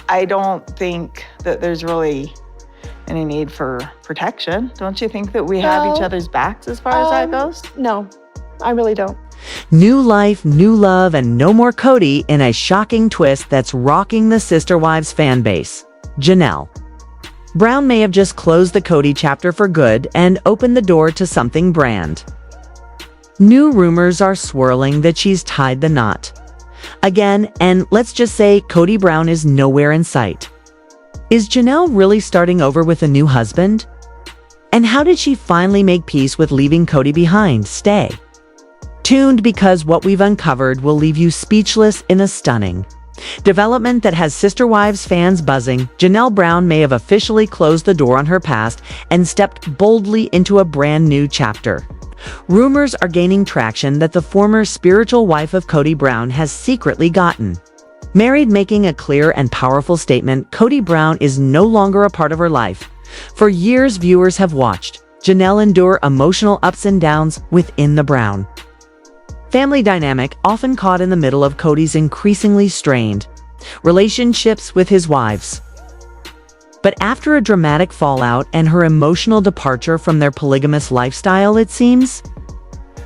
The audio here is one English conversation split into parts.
I don't think that there's really any need for protection. Don't you think that we have each other's backs as far as that goes? No, I really don't. New life, new love, and no more Cody in a shocking twist that's rocking the Sister Wives fan base. Janelle Brown may have just closed the Cody chapter for good and opened the door to something brand. New rumors are swirling that she's tied the knot again, and let's just say Kody Brown is nowhere in sight. Is Janelle really starting over with a new husband? And how did she finally make peace with leaving Kody behind? Stay tuned, because what we've uncovered will leave you speechless in a stunning development that has Sister Wives fans buzzing. Janelle Brown may have officially closed the door on her past and stepped boldly into a brand new chapter. Rumors are gaining traction that the former spiritual wife of Kody Brown has secretly gotten married, making a clear and powerful statement. Kody Brown is no longer a part of her life. For years, viewers have watched Janelle endure emotional ups and downs within the Brown family dynamic, often caught in the middle of Kody's increasingly strained relationships with his wives. But after a dramatic fallout and her emotional departure from their polygamous lifestyle, it seems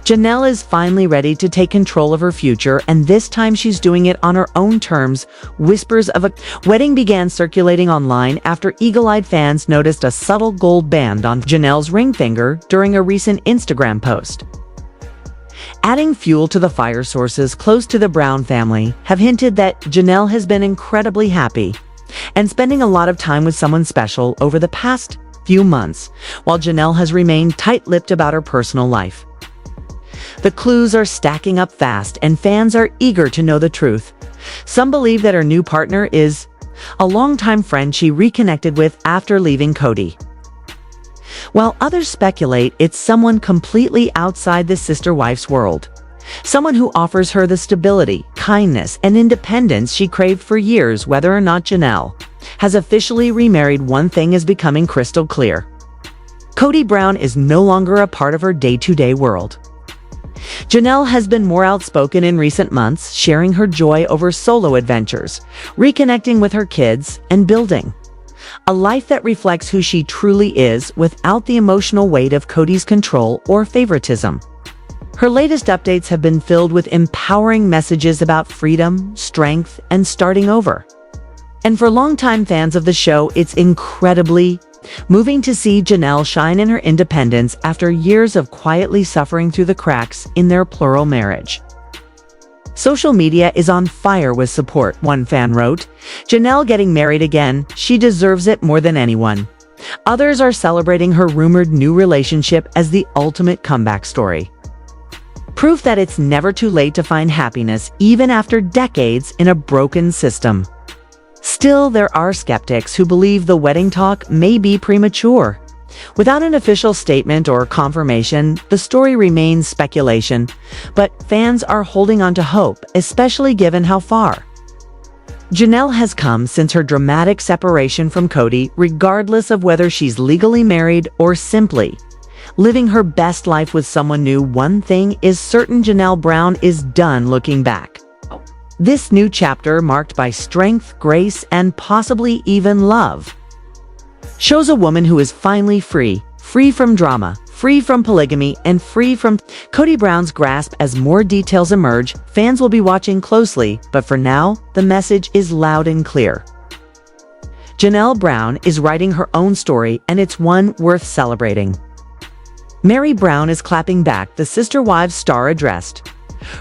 Janelle is finally ready to take control of her future, and this time she's doing it on her own terms. Whispers of a wedding began circulating online after eagle-eyed fans noticed a subtle gold band on Janelle's ring finger during a recent Instagram post. Adding fuel to the fire, sources close to the Brown family have hinted that Janelle has been incredibly happy and spending a lot of time with someone special over the past few months, while Janelle has remained tight-lipped about her personal life. The clues are stacking up fast, and fans are eager to know the truth. Some believe that her new partner is a longtime friend she reconnected with after leaving Cody, while others speculate it's someone completely outside the sister wife's world. Someone who offers her the stability, kindness, and independence she craved for years. Whether or not Janelle has officially remarried, one thing is becoming crystal clear: Kody Brown is no longer a part of her day-to-day world. Janelle has been more outspoken in recent months, sharing her joy over solo adventures, reconnecting with her kids, and building a life that reflects who she truly is without the emotional weight of Cody's control or favoritism. Her latest updates have been filled with empowering messages about freedom, strength, and starting over. And for longtime fans of the show, it's incredibly moving to see Janelle shine in her independence after years of quietly suffering through the cracks in their plural marriage. Social media is on fire with support. One fan wrote, "Janelle getting married again, she deserves it more than anyone." Others are celebrating her rumored new relationship as the ultimate comeback story. Proof that it's never too late to find happiness, even after decades in a broken system. Still, there are skeptics who believe the wedding talk may be premature. Without an official statement or confirmation, the story remains speculation, but fans are holding on to hope, especially given how far Janelle has come since her dramatic separation from Cody. Regardless of whether she's legally married or simply living her best life with someone new, one thing is certain: Janelle Brown is done looking back. This new chapter, marked by strength, grace, and possibly even love, shows a woman who is finally free from drama, free from polygamy, and free from Kody Brown's grasp. As more details emerge, fans will be watching closely, but for now, the message is loud and clear. Janelle Brown is writing her own story, and it's one worth celebrating. Meri Brown is clapping back. The Sister Wives star addressed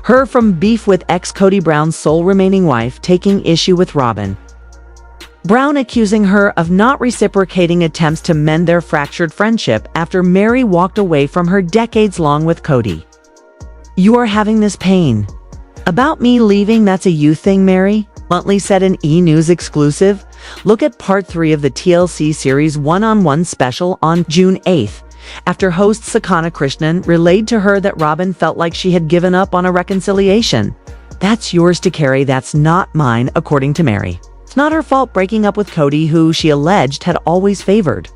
her from beef with ex-Kody Brown's sole remaining wife, taking issue with Robyn Brown, accusing her of not reciprocating attempts to mend their fractured friendship after Meri walked away from her decades-long with Cody. "You are having this pain about me leaving, that's a you thing," Meri bluntly said in E! News exclusive. Look at part 3 of the TLC series One-on-One special on June 8th. After host Sakana Krishnan relayed to her that Robyn felt like she had given up on a reconciliation. "That's yours to carry, that's not mine," according to Meri. It's not her fault breaking up with Cody, who she alleged had always favored.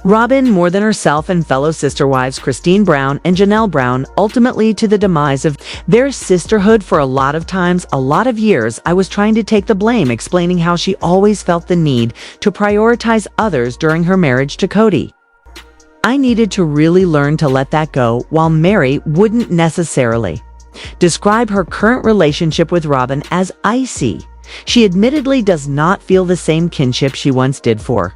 Robyn more than herself and fellow sister wives Kody Brown and Janelle Brown, ultimately to the demise of their sisterhood. For a lot of times, a lot of years, I was trying to take the blame, explaining how she always felt the need to prioritize others during her marriage to Cody. I needed to really learn to let that go, while Meri wouldn't necessarily describe her current relationship with Robyn as icy. She admittedly does not feel the same kinship she once did for.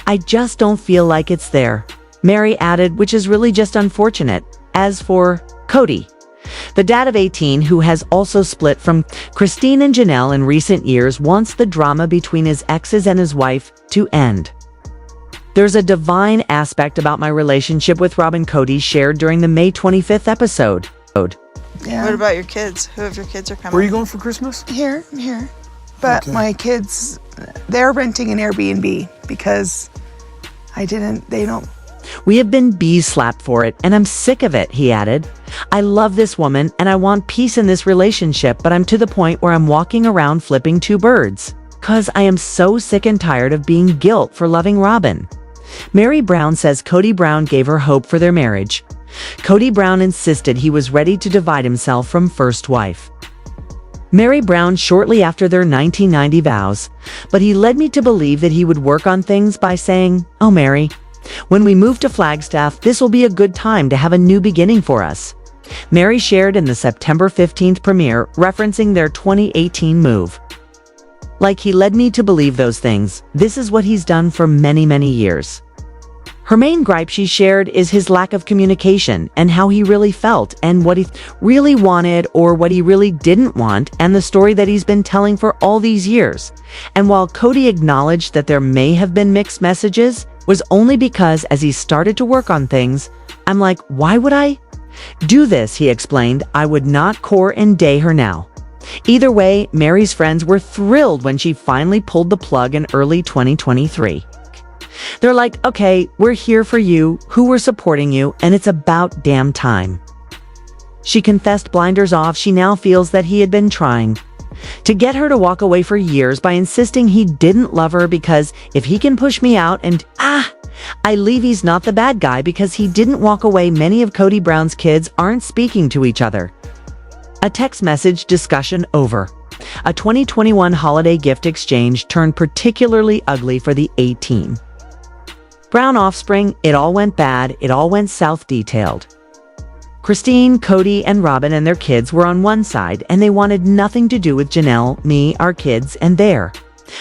I just don't feel like it's there, Meri added, which is really just unfortunate. As for Cody, the dad of 18 who has also split from Kody and Janelle in recent years, wants the drama between his exes and his wife to end. There's a divine aspect about my relationship with Robyn, Cody shared during the May 25th episode. Yeah. What about your kids? Who of your kids are coming? Where are you going for Christmas? Here. But Okay. my kids, they're renting an Airbnb because they don't. We have been bee-slapped for it, and I'm sick of it, he added. I love this woman, and I want peace in this relationship, but I'm to the point where I'm walking around flipping two birds. 'Cause I am so sick and tired of being guilt for loving Robyn. Meri Brown says Kody Brown gave her hope for their marriage. Kody Brown insisted he was ready to divide himself from first wife Meri Brown shortly after their 1990 vows, but he led me to believe that he would work on things by saying, "Oh, Meri, when we move to Flagstaff, this will be a good time to have a new beginning for us." Meri shared in the September 15th premiere, referencing their 2018 move. Like he led me to believe those things. This is what he's done for many, many years. Her main gripe, she shared, is his lack of communication and how he really felt and what he really wanted or what he really didn't want, and the story that he's been telling for all these years. And while Cody acknowledged that there may have been mixed messages, was only because as he started to work on things, I'm like, why would I do this? He explained, I would not core and date her now. Either way, Meri's friends were thrilled when she finally pulled the plug in early 2023. They're like, okay, we're here for you, who were supporting you, and it's about damn time. She confessed blinders off. She now feels that he had been trying to get her to walk away for years by insisting he didn't love her because if he can push me out and, I leave, he's not the bad guy because he didn't walk away. Many of Kody Brown's kids aren't speaking to each other. A text message discussion over. A 2021 holiday gift exchange turned particularly ugly for the A-team. Brown offspring, it all went bad, it all went south detailed. Kody, Cody, and Robyn and their kids were on one side, and they wanted nothing to do with Janelle, me, our kids, and there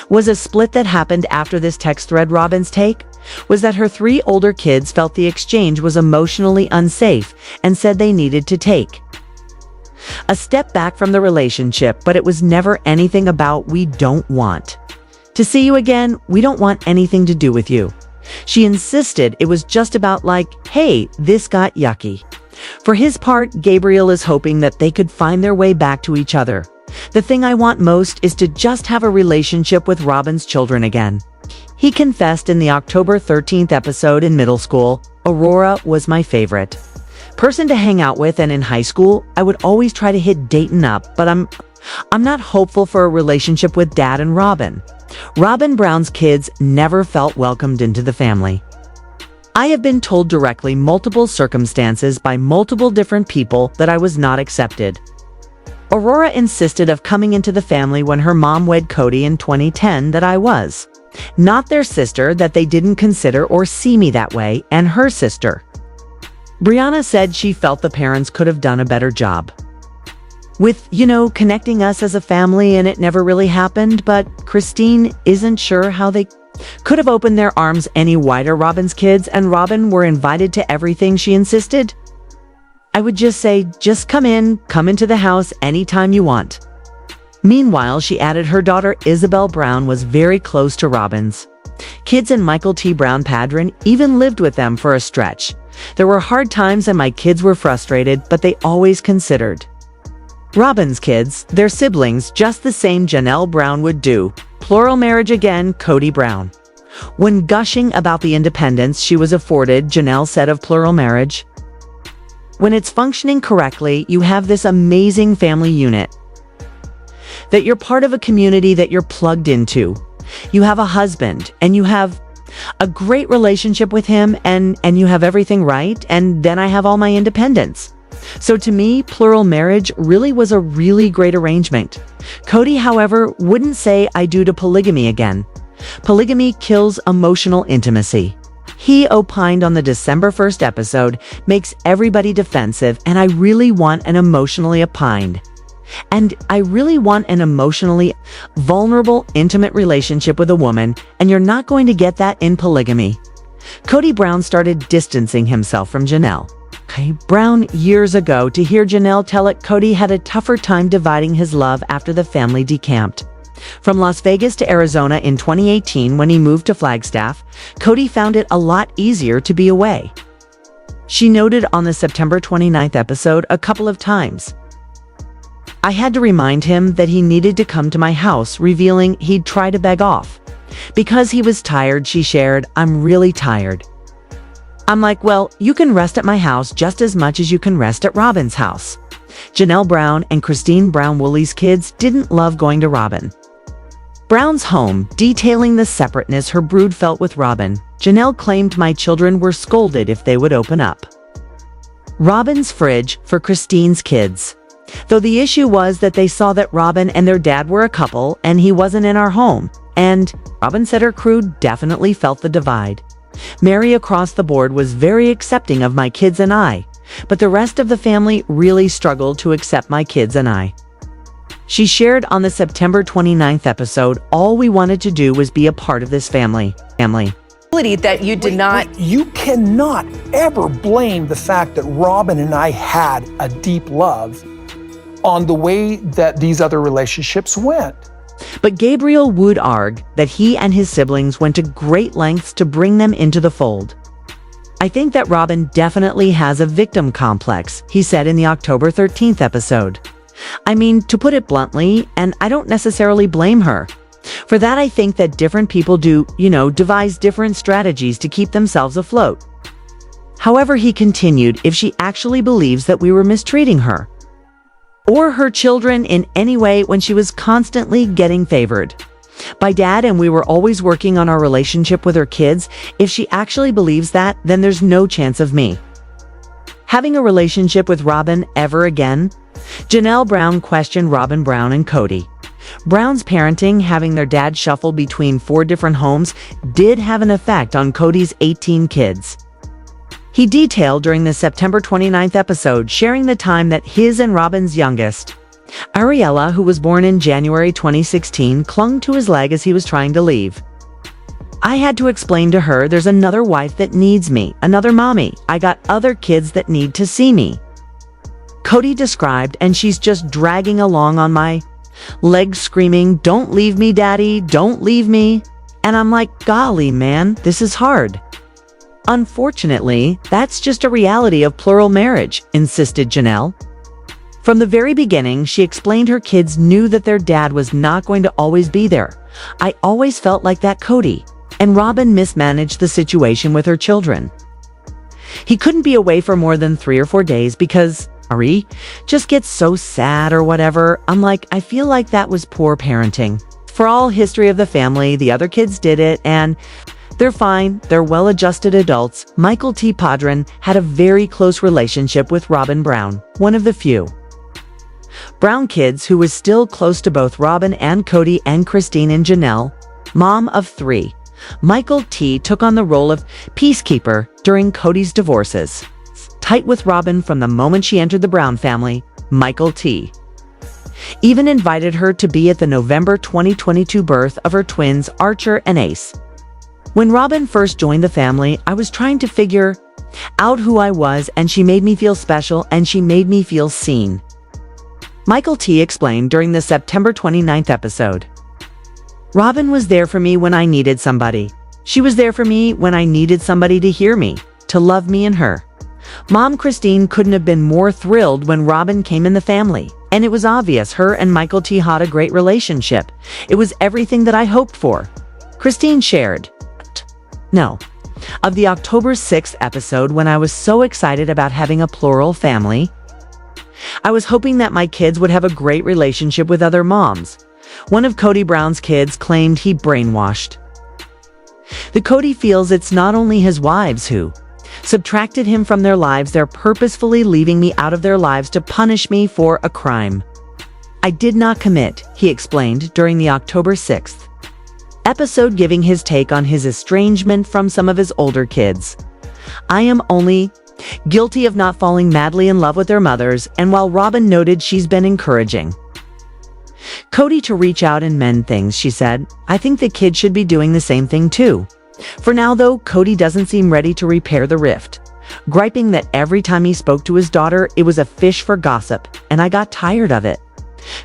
was a split that happened after this text thread. Robyn's take was that her 3 older kids felt the exchange was emotionally unsafe and said they needed to take a step back from the relationship, but it was never anything about "we don't want to see you again, we don't want anything to do with you." She insisted it was just about like, hey, this got yucky. For his part, Gabriel is hoping that they could find their way back to each other. The thing I want most is to just have a relationship with Robyn's children again. He confessed in the October 13th episode. In middle school, Aurora was my favorite person to hang out with, and in high school, I would always try to hit Dayton up, but I'm not hopeful for a relationship with Dad and Robyn. Robyn Brown's kids never felt welcomed into the family. I have been told directly multiple circumstances by multiple different people that I was not accepted. Aurora insisted of coming into the family when her mom wed Cody in 2010 that I was not their sister, that they didn't consider or see me that way, and her sister Brianna said she felt the parents could have done a better job with, connecting us as a family, and it never really happened, but Kody isn't sure how they could have opened their arms any wider. Robyn's kids and Robyn were invited to everything, she insisted. I would just say, just come into the house anytime you want. Meanwhile, she added her daughter Isabel Brown was very close to Robyn's kids, and Mykelti Brown Padron even lived with them for a stretch. There were hard times and my kids were frustrated, but they always considered Robyn's kids, their siblings, just the same Janelle Brown would do. Plural marriage again, Kody Brown. When gushing about the independence she was afforded, Janelle said of plural marriage, when it's functioning correctly, you have this amazing family unit, that you're part of a community that you're plugged into. You have a husband, and you have A great relationship with him and you have everything right, and then I have all my independence. So to me, plural marriage really was a really great arrangement. Cody, however, wouldn't say I do to polygamy again. Polygamy kills emotional intimacy. He opined on the December 1st episode, makes everybody defensive, and I really want an emotionally vulnerable, intimate relationship with a woman, and you're not going to get that in polygamy. Kody Brown started distancing himself from Janelle Brown years ago to hear Janelle tell it Cody had a tougher time dividing his love after the family decamped. From Las Vegas to Arizona in 2018 when he moved to Flagstaff, Cody found it a lot easier to be away. She noted on the September 29th episode a couple of times. I had to remind him that he needed to come to my house, revealing he'd try to beg off. Because he was tired, she shared, "I'm really tired." I'm like, well, you can rest at my house just as much as you can rest at Robyn's house. Janelle Brown and Christine Brown Woolley's kids didn't love going to Robyn Brown's home, detailing the separateness her brood felt with Robyn. Janelle claimed my children were scolded if they would open up Robyn's fridge for Christine's kids. Though the issue was that they saw that Robyn and their dad were a couple and he wasn't in our home. And Robyn said her crew definitely felt the divide. Meri across the board was very accepting of my kids and I, but the rest of the family really struggled to accept my kids and I. She shared on the September 29th episode, all we wanted to do was be a part of this family. That you did not. You cannot ever blame the fact that Robyn and I had a deep love on the way that these other relationships went. But Gabriel would argue that he and his siblings went to great lengths to bring them into the fold. I think that Robyn definitely has a victim complex, he said in the October 13th episode. I mean, to put it bluntly, and I don't necessarily blame her. For that, I think that different people devise different strategies to keep themselves afloat. However, he continued, if she actually believes that we were mistreating her or her children in any way when she was constantly getting favored by dad and we were always working on our relationship with her kids, if she actually believes that, then there's no chance of me having a relationship with Robyn ever again. Janelle Brown questioned Robyn Brown and Cody Brown's parenting, having their dad shuffle between 4 different homes, did have an effect on Cody's 18 kids. He detailed during the September 29th episode, sharing the time that his and Robyn's youngest, Ariella, who was born in January 2016, clung to his leg as he was trying to leave. I had to explain to her, there's another wife that needs me, another mommy. I got other kids that need to see me. Cody described, and she's just dragging along on my legs screaming, "Don't leave me, daddy, don't leave me." And I'm like, golly, man, this is hard. Unfortunately, that's just a reality of plural marriage, insisted Janelle. From the very beginning, she explained her kids knew that their dad was not going to always be there. I always felt like that Cody and Robyn mismanaged the situation with her children. He couldn't be away for more than 3 or 4 days because Ari just gets so sad or whatever. I'm like, I feel like that was poor parenting. For all history of the family, the other kids did it and they're fine. They're well-adjusted adults. Mykelti had a very close relationship with Robyn Brown, one of the few Brown kids who was still close to both Robyn and Cody and Christine and Janelle, mom of 3. Mykelti took on the role of peacekeeper during Cody's divorces. Tight with Robyn from the moment she entered the Brown family, Mykelti even invited her to be at the November 2022 birth of her twins, Archer and Ace. When Robyn first joined the family, I was trying to figure out who I was, and she made me feel special and she made me feel seen. Mykelti explained during the September 29th episode. Robyn was there for me when I needed somebody. She was there for me when I needed somebody to hear me, to love me and her. Mom Christine couldn't have been more thrilled when Robyn came in the family, and it was obvious her and Mykelti had a great relationship. It was everything that I hoped for. Christine shared, of the October 6th episode when I was so excited about having a plural family. I was hoping that my kids would have a great relationship with other moms. One of Kody Brown's kids claimed he brainwashed The Kody feels it's not only his wives who subtracted him from their lives, they're purposefully leaving me out of their lives to punish me for a crime I did not commit, he explained during the October 6th episode, giving his take on his estrangement from some of his older kids. I am only guilty of not falling madly in love with their mothers, and while Robyn noted she's been encouraging Kody to reach out and mend things, she said, I think the kids should be doing the same thing too. For now though, Kody doesn't seem ready to repair the rift, griping that every time he spoke to his daughter, it was a fish for gossip, and I got tired of it.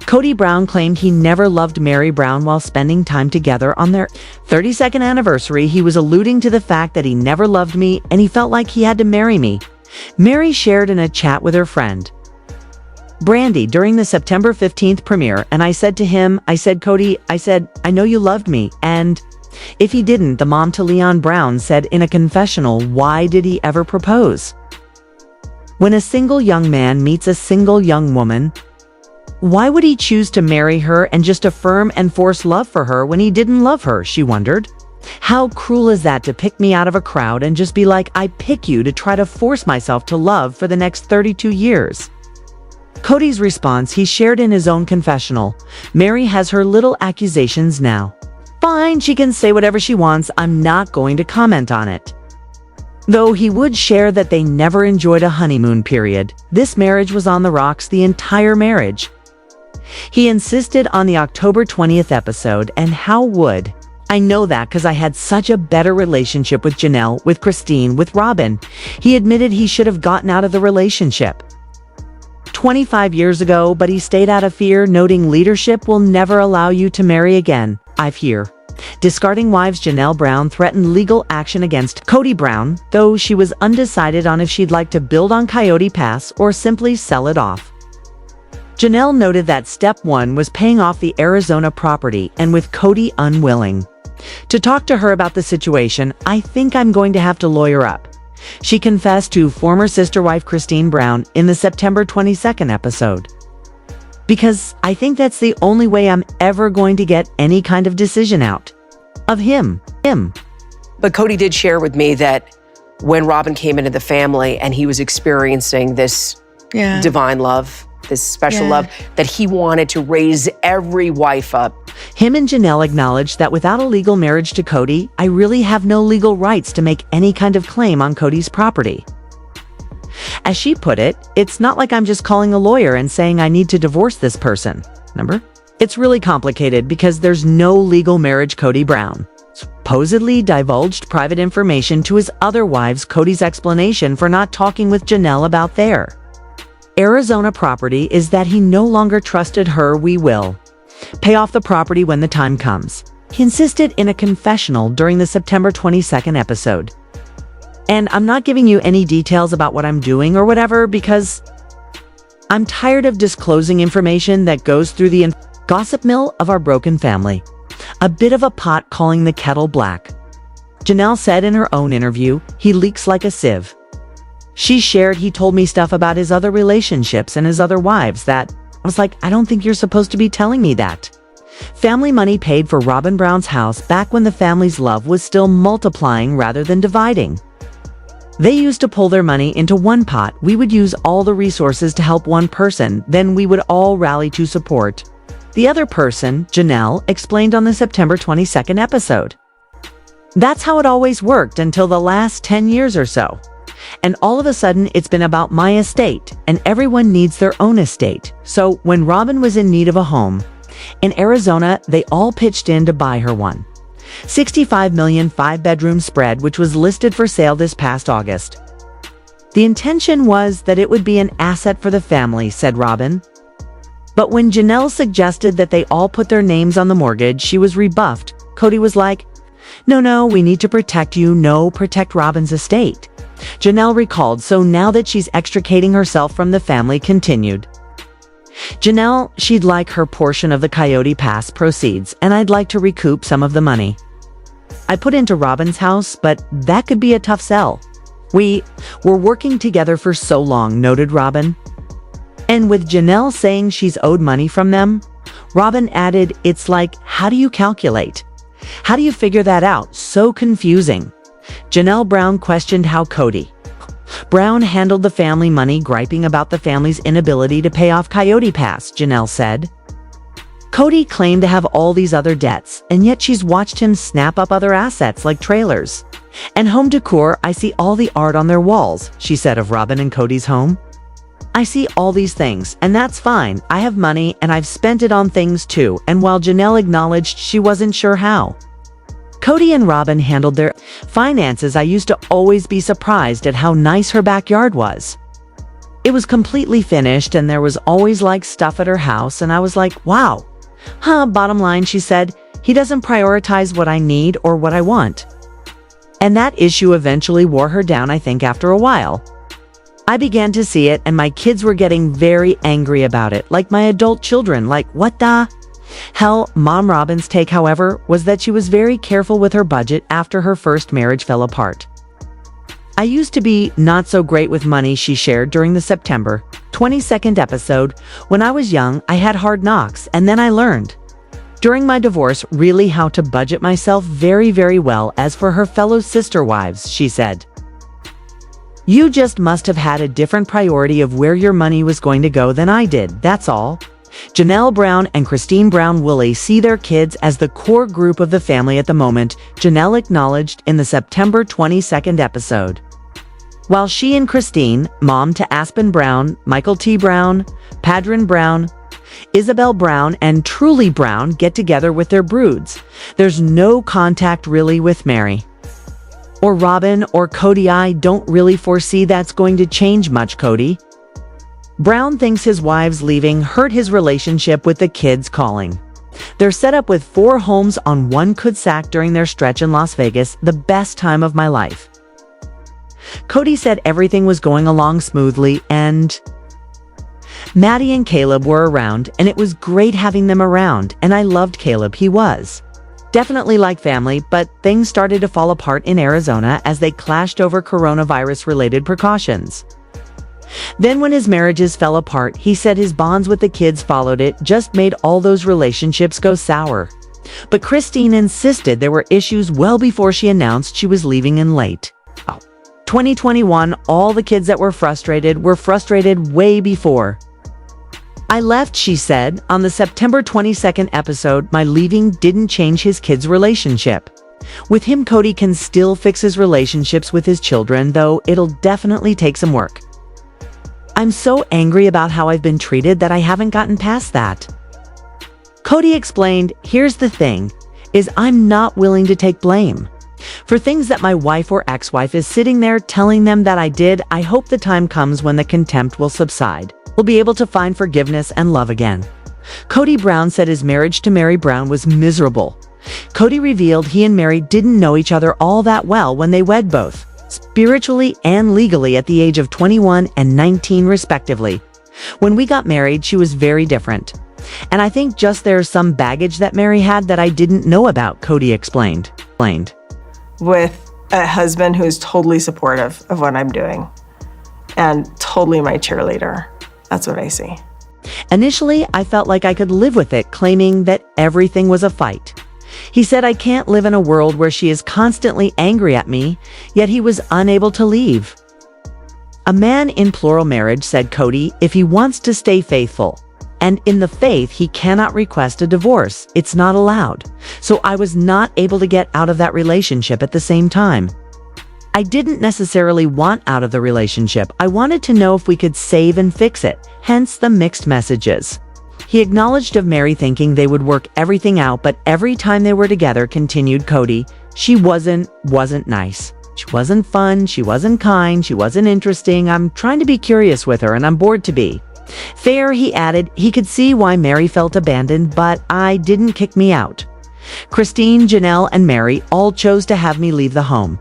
Kody Brown claimed he never loved Meri Brown while spending time together on their 32nd anniversary. He was alluding to the fact that he never loved me and he felt like he had to marry me. Meri shared in a chat with her friend Brandy during the September 15th premiere, and I said to him, Kody, I know you loved me, and if he didn't, the mom to Leon Brown said in a confessional, why did he ever propose? When a single young man meets a single young woman, why would he choose to marry her and just affirm and force love for her when he didn't love her, she wondered. How cruel is that to pick me out of a crowd and just be like, I pick you to try to force myself to love for the next 32 years. Kody's response he shared in his own confessional. Meri has her little accusations now. Fine, she can say whatever she wants, I'm not going to comment on it. Though he would share that they never enjoyed a honeymoon period. This marriage was on the rocks, the entire marriage. He insisted on the October 20th episode, and how would I know that because I had such a better relationship with Janelle, with Christine, with Robyn. He admitted he should have gotten out of the relationship 25 years ago, but he stayed out of fear, noting leadership will never allow you to marry again. I fear. Discarding wives Janelle Brown threatened legal action against Kody Brown, though she was undecided on if she'd like to build on Coyote Pass or simply sell it off. Janelle noted that step one was paying off the Arizona property, and with Kody unwilling to talk to her about the situation, I think I'm going to have to lawyer up, she confessed to former sister wife Christine Brown in the September 22nd episode. Because I think that's the only way I'm ever going to get any kind of decision out of him. But Kody did share with me that when Robyn came into the family and he was experiencing this divine love, this special love, that he wanted to raise every wife up. Him and Janelle acknowledged that without a legal marriage to Kody, I really have no legal rights to make any kind of claim on Kody's property. As she put it, it's not like I'm just calling a lawyer and saying I need to divorce this person. Remember? It's really complicated because there's no legal marriage. Kody Brown supposedly divulged private information to his other wives. Kody's explanation for not talking with Janelle about their Arizona property is that he no longer trusted her. We will pay off the property when the time comes, he insisted in a confessional during the September 22nd episode. And I'm not giving you any details about what I'm doing or whatever because I'm tired of disclosing information that goes through the gossip mill of our broken family. A bit of a pot calling the kettle black. Janelle said in her own interview, he leaks like a sieve. She shared he told me stuff about his other relationships and his other wives that I was like, I don't think you're supposed to be telling me that. Family money paid for Robyn Brown's house back when the family's love was still multiplying rather than dividing. They used to pull their money into one pot. We would use all the resources to help one person, then we would all rally to support the other person, Janelle explained on the September 22nd episode. That's how it always worked until the last 10 years or so. And all of a sudden, it's been about my estate, and everyone needs their own estate. So when Robyn was in need of a home in Arizona, they all pitched in to buy her one. $65 million 5-bedroom spread, which was listed for sale this past August. The intention was that it would be an asset for the family, said Robyn. But when Janelle suggested that they all put their names on the mortgage, she was rebuffed. Kody was like, no, we need to protect you. No, protect Robyn's estate. Janelle recalled, so now that she's extricating herself from the family, continued. Janelle, she'd like her portion of the Coyote Pass proceeds, and I'd like to recoup some of the money I put into Robyn's house, but that could be a tough sell. We were working together for so long, noted Robyn. And with Janelle saying she's owed money from them, Robyn added, it's like, how do you calculate How do you figure that out? So confusing. Janelle Brown questioned how Kody Brown handled the family money, griping about the family's inability to pay off Coyote Pass, Janelle said. Kody claimed to have all these other debts, and yet she's watched him snap up other assets like trailers. And home decor, I see all the art on their walls, she said of Robyn and Kody's home. I see all these things, and that's fine. I have money, and I've spent it on things too, and while Janelle acknowledged she wasn't sure how. Kody and Robyn handled their finances. I used to always be surprised at how nice her backyard was. It was completely finished, and there was always like stuff at her house, and I was like, wow. Bottom line, she said, he doesn't prioritize what I need or what I want. And that issue eventually wore her down, I think, after a while. I began to see it, and my kids were getting very angry about it, like my adult children, like, what the hell? Mom Robyn's take, however, was that she was very careful with her budget after her first marriage fell apart. I used to be not so great with money, she shared during the September 22nd episode. When I was young, I had hard knocks, and then I learned during my divorce really how to budget myself very, very well. As for her fellow sister wives, she said, you just must have had a different priority of where your money was going to go than I did, that's all. Janelle Brown and Christine Brown Woolley see their kids as the core group of the family at the moment, Janelle acknowledged in the September 22nd episode. While she and Christine, mom to Aspen Brown, Mykelti Brown, Padron Brown, Isabel Brown, and Truly Brown get together with their broods, there's no contact really with Meri or Robyn or Kody. I don't really foresee that's going to change much. Kody Brown thinks his wives leaving hurt his relationship with the kids calling. They're set up with 4 homes on one cul-de-sac during their stretch in Las Vegas, the best time of my life. Kody said everything was going along smoothly, and Maddie and Caleb were around, and it was great having them around, and I loved Caleb. He was definitely like family, but things started to fall apart in Arizona as they clashed over coronavirus-related precautions. Then when his marriages fell apart, he said his bonds with the kids followed it, just made all those relationships go sour. But Christine insisted there were issues well before she announced she was leaving in late 2021. All the kids that were frustrated way before I left, she said. On the September 22nd episode, my leaving didn't change his kids' relationship with him. Kody can still fix his relationships with his children, though it'll definitely take some work. I'm so angry about how I've been treated that I haven't gotten past that. Kody explained, here's the thing, is I'm not willing to take blame for things that my wife or ex-wife is sitting there telling them that I did. I hope the time comes when the contempt will subside. We'll be able to find forgiveness and love again. Kody Brown said his marriage to Meri Brown was miserable. Kody revealed he and Meri didn't know each other all that well when they wed, both spiritually and legally, at the age of 21 and 19 respectively. When we got married, she was very different. And I think just there's some baggage that Meri had that I didn't know about, Kody explained. With a husband who's totally supportive of what I'm doing and totally my cheerleader. That's what I see. Initially, I felt like I could live with it, claiming that everything was a fight. He said, I can't live in a world where she is constantly angry at me, yet he was unable to leave. A man in plural marriage, said Kody, if he wants to stay faithful, and in the faith, he cannot request a divorce. It's not allowed. So I was not able to get out of that relationship at the same time. I didn't necessarily want out of the relationship. I wanted to know if we could save and fix it, hence the mixed messages. He acknowledged of Meri thinking they would work everything out, but every time they were together, continued Kody, she wasn't nice. She wasn't fun, she wasn't kind, she wasn't interesting. I'm trying to be curious with her, and I'm bored to be fair, he added. He could see why Meri felt abandoned, but I didn't kick me out. Christine, Janelle, and Meri all chose to have me leave the home.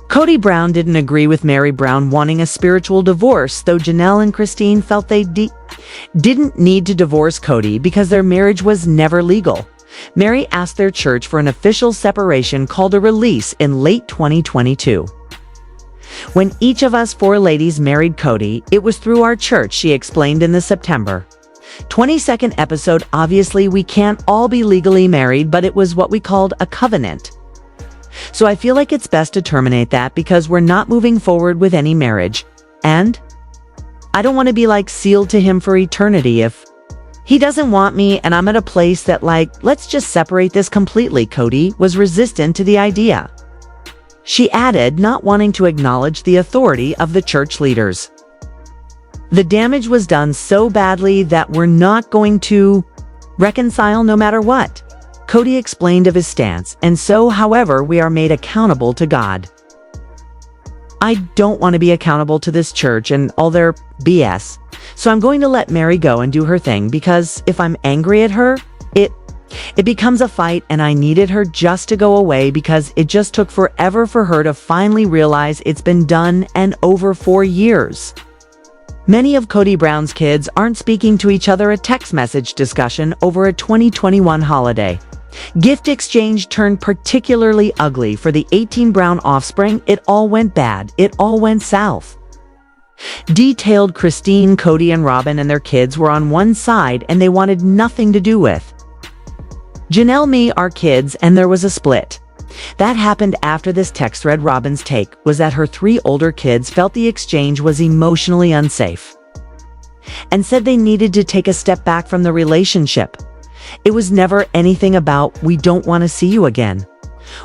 Kody Brown didn't agree with Meri Brown wanting a spiritual divorce, though Janelle and Christine felt they didn't need to divorce Kody because their marriage was never legal. Meri asked their church for an official separation called a release in late 2022. When each of us 4 ladies married Kody, it was through our church, she explained in the September 22nd episode, obviously we can't all be legally married, but it was what we called a covenant. So I feel like it's best to terminate that because we're not moving forward with any marriage. And I don't want to be like sealed to him for eternity if he doesn't want me and I'm at a place that like, let's just separate this completely. Kody was resistant to the idea. She added, not wanting to acknowledge the authority of the church leaders. The damage was done so badly that we're not going to reconcile no matter what. Kody explained of his stance, and so, however, we are made accountable to God. I don't want to be accountable to this church and all their BS, so I'm going to let Meri go and do her thing because if I'm angry at her, it becomes a fight and I needed her just to go away because it just took forever for her to finally realize it's been done and over 4 years. Many of Kody Brown's kids aren't speaking to each other. A text message discussion over a 2021 holiday. Gift exchange turned particularly ugly for the 18 Brown offspring. It all went bad. It all went south. Detailed Christine, Kody, and Robyn and their kids were on one side and they wanted nothing to do with Janelle, me, our kids, and there was a split. That happened after this text thread. Robyn's take was that her 3 older kids felt the exchange was emotionally unsafe and said they needed to take a step back from the relationship. It was never anything about, we don't want to see you again.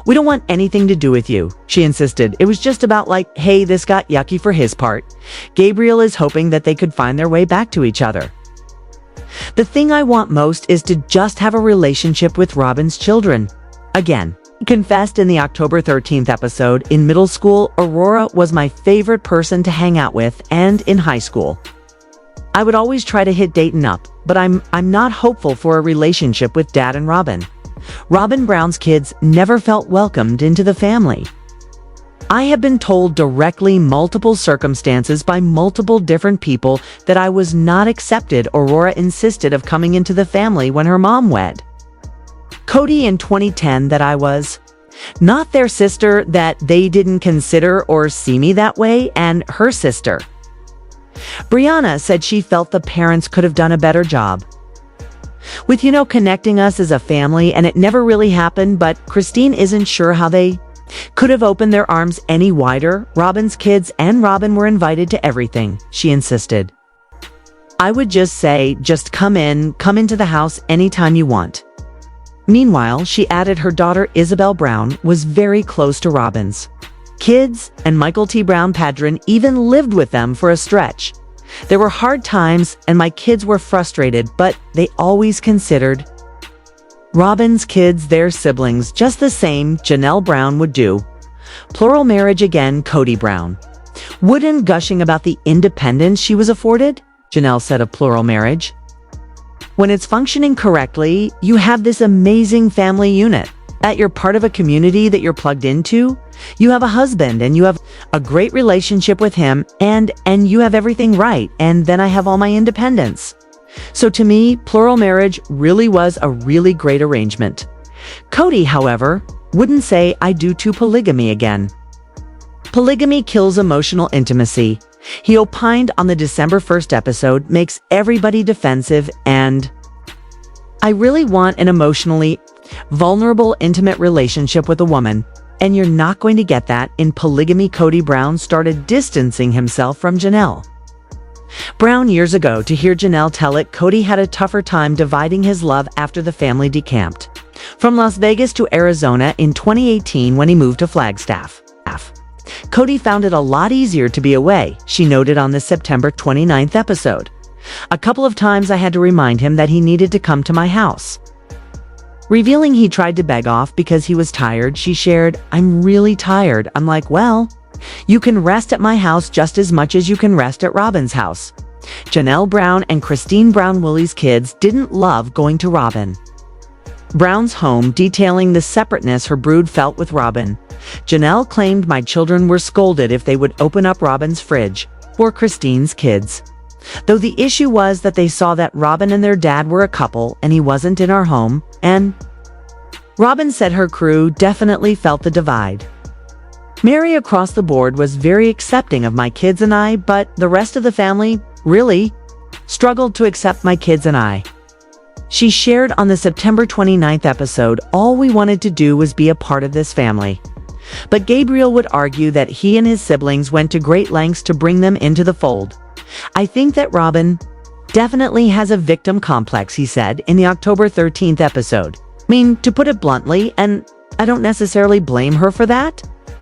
We don't want anything to do with you, she insisted. It was just about like, hey, this got yucky for his part. Gabriel is hoping that they could find their way back to each other. The thing I want most is to just have a relationship with Robyn's children. Again, confessed in the October 13th episode, in middle school, Aurora was my favorite person to hang out with, and in high school. I would always try to hit Dayton up, but I'm not hopeful for a relationship with Dad and Robyn. Robyn Brown's kids never felt welcomed into the family. I have been told directly multiple circumstances by multiple different people that I was not accepted. Aurora insisted of coming into the family when her mom wed Kody in 2010, that I was not their sister, that they didn't consider or see me that way, and her sister Brianna said she felt the parents could have done a better job with, connecting us as a family, and it never really happened, but Christine isn't sure how they could have opened their arms any wider. Robyn's kids and Robyn were invited to everything, she insisted. I would just say, just come into the house anytime you want. Meanwhile, she added her daughter Isabel Brown was very close to Robyn's kids, and Mykelti Brown Padron even lived with them for a stretch. There were hard times and my kids were frustrated, but they always considered Robyn's kids their siblings, just the same Janelle Brown would do. Plural marriage again. Kody Brown wouldn't gushing about the independence she was afforded, Janelle said of plural marriage. When it's functioning correctly, you have this amazing family unit, that you're part of a community that you're plugged into. You have a husband and you have a great relationship with him, and you have everything right, and then I have all my independence. So to me, plural marriage really was a really great arrangement. Kody, however, wouldn't say I do to polygamy again. Polygamy kills emotional intimacy. He opined on the December 1st episode, makes everybody defensive, and I really want an emotionally vulnerable, intimate relationship with a woman, and you're not going to get that in polygamy. Kody Brown started distancing himself from Janelle Brown years ago. To hear Janelle tell it, Kody had a tougher time dividing his love after the family decamped from Las Vegas to Arizona in 2018 when he moved to Flagstaff. Kody found it a lot easier to be away, she noted on the September 29th episode. A couple of times I had to remind him that he needed to come to my house. Revealing he tried to beg off because he was tired, she shared, I'm really tired. I'm like, well, you can rest at my house just as much as you can rest at Robyn's house. Janelle Brown and Christine Brown Willie's kids didn't love going to Robyn Brown's home, detailing the separateness her brood felt with Robyn. Janelle claimed, my children were scolded if they would open up Robyn's fridge for Christine's kids. Though the issue was that they saw that Robyn and their dad were a couple and he wasn't in our home, and Robyn said her crew definitely felt the divide. Meri across the board was very accepting of my kids and I, but the rest of the family, really, struggled to accept my kids and I. She shared on the September 29th episode, all we wanted to do was be a part of this family. But Gabriel would argue that he and his siblings went to great lengths to bring them into the fold. I think that Robyn definitely has a victim complex, he said in the October 13th episode. I mean, to put it bluntly, and I don't necessarily blame her for that,